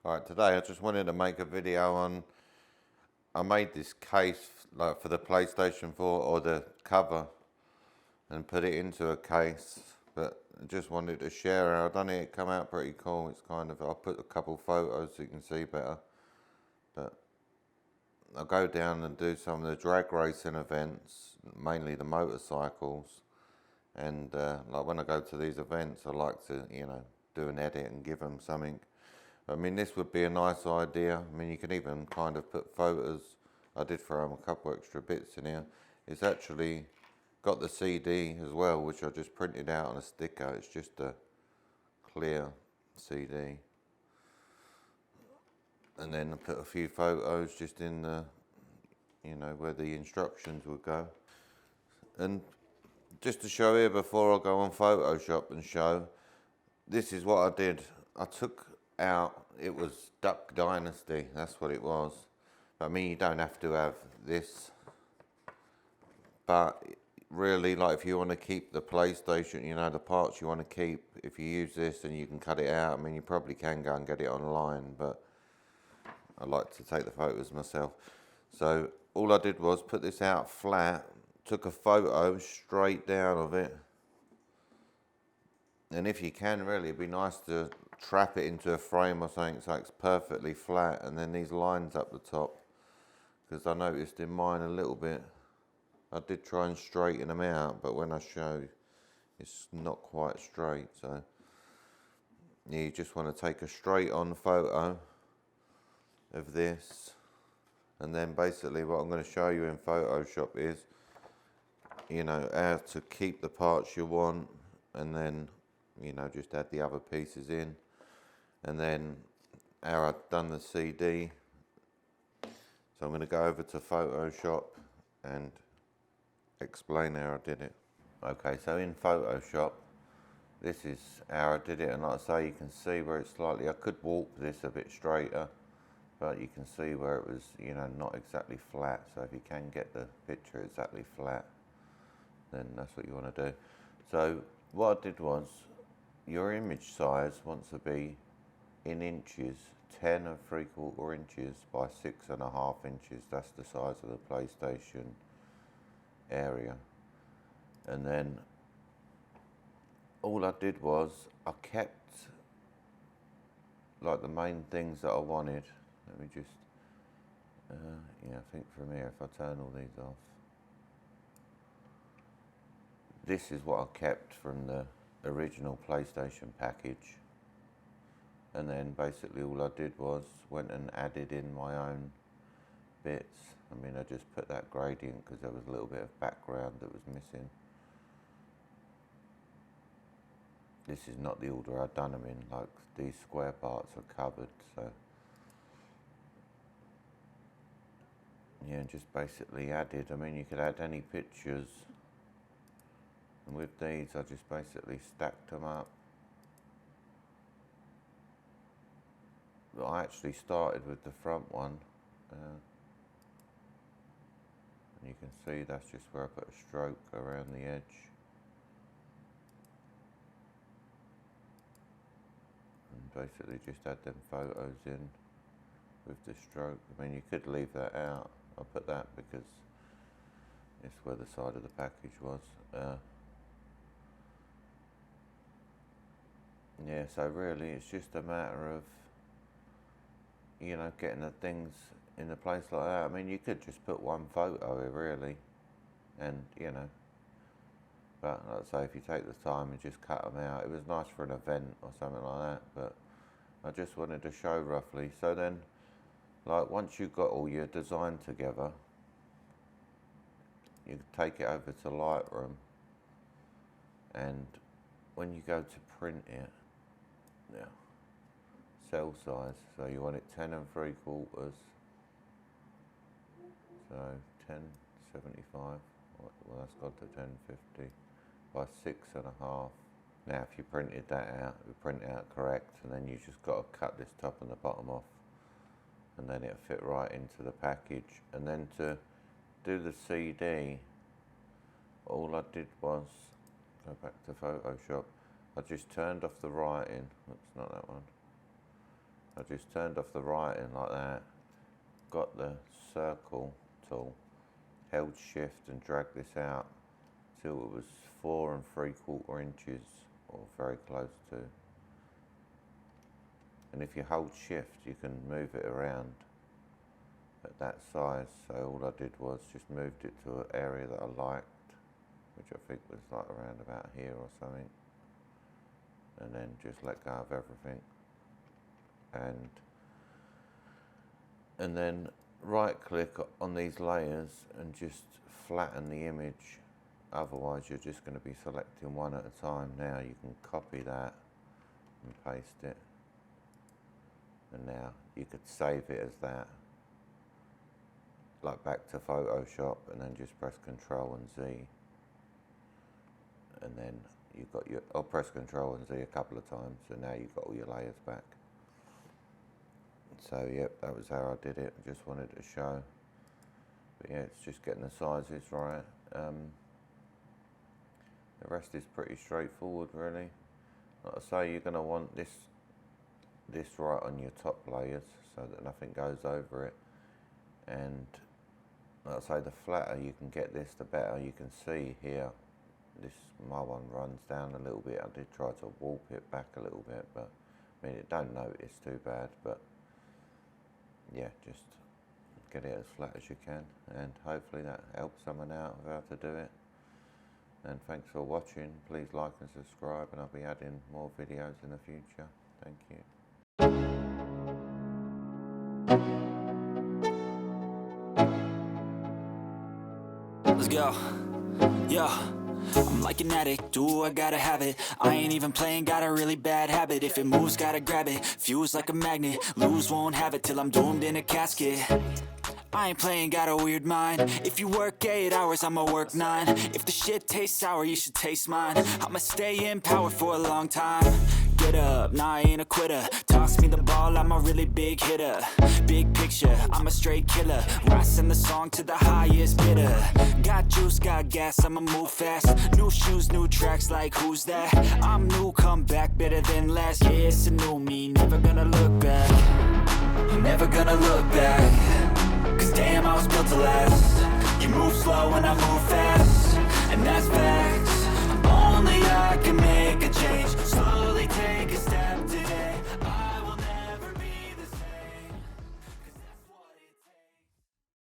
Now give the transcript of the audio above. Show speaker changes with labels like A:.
A: Alright, today I just wanted to make a video on, I made this case like for the PlayStation 4 or the cover and put it into a case, but I just wanted to share how I've done it. It come out pretty cool. It's kind of, I'll put a couple photos so you can see better, but I'll go down and do some of the drag racing events, mainly the motorcycles, and like when I go to these events I like to, do an edit and give them something. I mean, this would be a nice idea. I mean, you can even kind of put photos. I did throw them a couple extra bits in here. It's actually got the CD as well, which I just printed out on a sticker. It's just a clear CD. And then I put a few photos just in the, where the instructions would go. And just to show you before I go on Photoshop and show, this is what I did. I took out, it was Duck Dynasty, that's what it was. I mean, you don't have to have this, but really, like, if you want to keep the PlayStation, the parts you want to keep, if you use this and you can cut it out, I mean, you probably can go and get it online, but I like to take the photos myself. So all I did was put this out flat, took a photo straight down of it, and if you can, really, it'd be nice to trap it into a frame or something so it's perfectly flat, and then these lines up the top, because I noticed in mine a little bit, I did try and straighten them out, but when I show, it's not quite straight. So yeah, you just want to take a straight on photo of this, and then basically what I'm going to show you in Photoshop is, how to keep the parts you want, and then just add the other pieces in, and then how I've done the CD. So I'm going to go over to Photoshop and explain how I did it. Okay, so in Photoshop, this is how I did it, and like I say, you can see where it's slightly, I could warp this a bit straighter, but you can see where it was, not exactly flat. So if you can get the picture exactly flat, then that's what you want to do. So what I did was, your image size wants to be in inches, 10 and 3/4 inches by 6.5 inches. That's the size of the PlayStation area. And then all I did was I kept like the main things that I wanted. Let me just, I think from here, if I turn all these off, this is what I kept from the original PlayStation package, and then basically all I did was went and added in my own bits. I mean, I just put that gradient because there was a little bit of background that was missing. This is not the order I'd done them in, like these square parts are covered, so yeah, just basically added. I mean, you could add any pictures. And with these, I just basically stacked them up. But I actually started with the front one. And you can see that's just where I put a stroke around the edge. And basically just add them photos in with the stroke. I mean, you could leave that out. I put that because it's where the side of the package was. Yeah, so really it's just a matter of, getting the things in a place like that. I mean, you could just put one photo here, really, and, but like I say, if you take the time and just cut them out, it was nice for an event or something like that, but I just wanted to show roughly. So then, like, once you've got all your design together, you take it over to Lightroom, and when you go to print it, now, cell size, so you want it 10 and 3/4, so 1075, well that's gone to 1050 by 6.5. Now if you printed that out, you print it out correct, and then you just got to cut this top and the bottom off, and then it'll fit right into the package. And then to do the CD, all I did was go back to Photoshop. I just turned off the writing. Oops, not that one. I just turned off the writing like that, got the circle tool, held shift and dragged this out till it was 4 3/4 inches, or very close to. And if you hold shift, you can move it around at that size. So all I did was just moved it to an area that I liked, which I think was like around about here or something, and then just let go of everything, and then right click on these layers and just flatten the image. Otherwise you're just going to be selecting one at a time. Now you can copy that and paste it, and now you could save it as that, like back to Photoshop, and then just press Ctrl and Z, and then you've got your, or press Ctrl and Z a couple of times, and now you've got all your layers back. So yep, that was how I did it. I just wanted to show. But yeah, it's just getting the sizes right. The rest is pretty straightforward, really. Like I say, you're going to want this right on your top layers so that nothing goes over it. And like I say, the flatter you can get this, the better. You can see here, my one runs down a little bit. I did try to warp it back a little bit, but I mean, it don't notice too bad. But yeah, just get it as flat as you can, and hopefully that helps someone out of how to do it. And thanks for watching. Please like and subscribe, and I'll be adding more videos in the future. Thank you.
B: Let's go. Yo, I'm like an addict, ooh, I gotta have it. I ain't even playing, got a really bad habit. If it moves, gotta grab it, fuse like a magnet. Lose, won't have it till I'm doomed in a casket. I ain't playing, got a weird mind. If you work 8 hours, I'ma work 9. If the shit tastes sour, you should taste mine. I'ma stay in power for a long time. Get up, nah, I ain't a quitter. Toss me the ball, I'm a really big hitter. Big picture, I'm a straight killer. Rising the song to the highest bidder. Got juice, got gas, I'ma move fast. New shoes, new tracks, like who's that? I'm new, come back, better than last. Yeah, it's a new me, never gonna look back. I'm never gonna look back. Cause damn, I was built to last. You move slow and I move fast.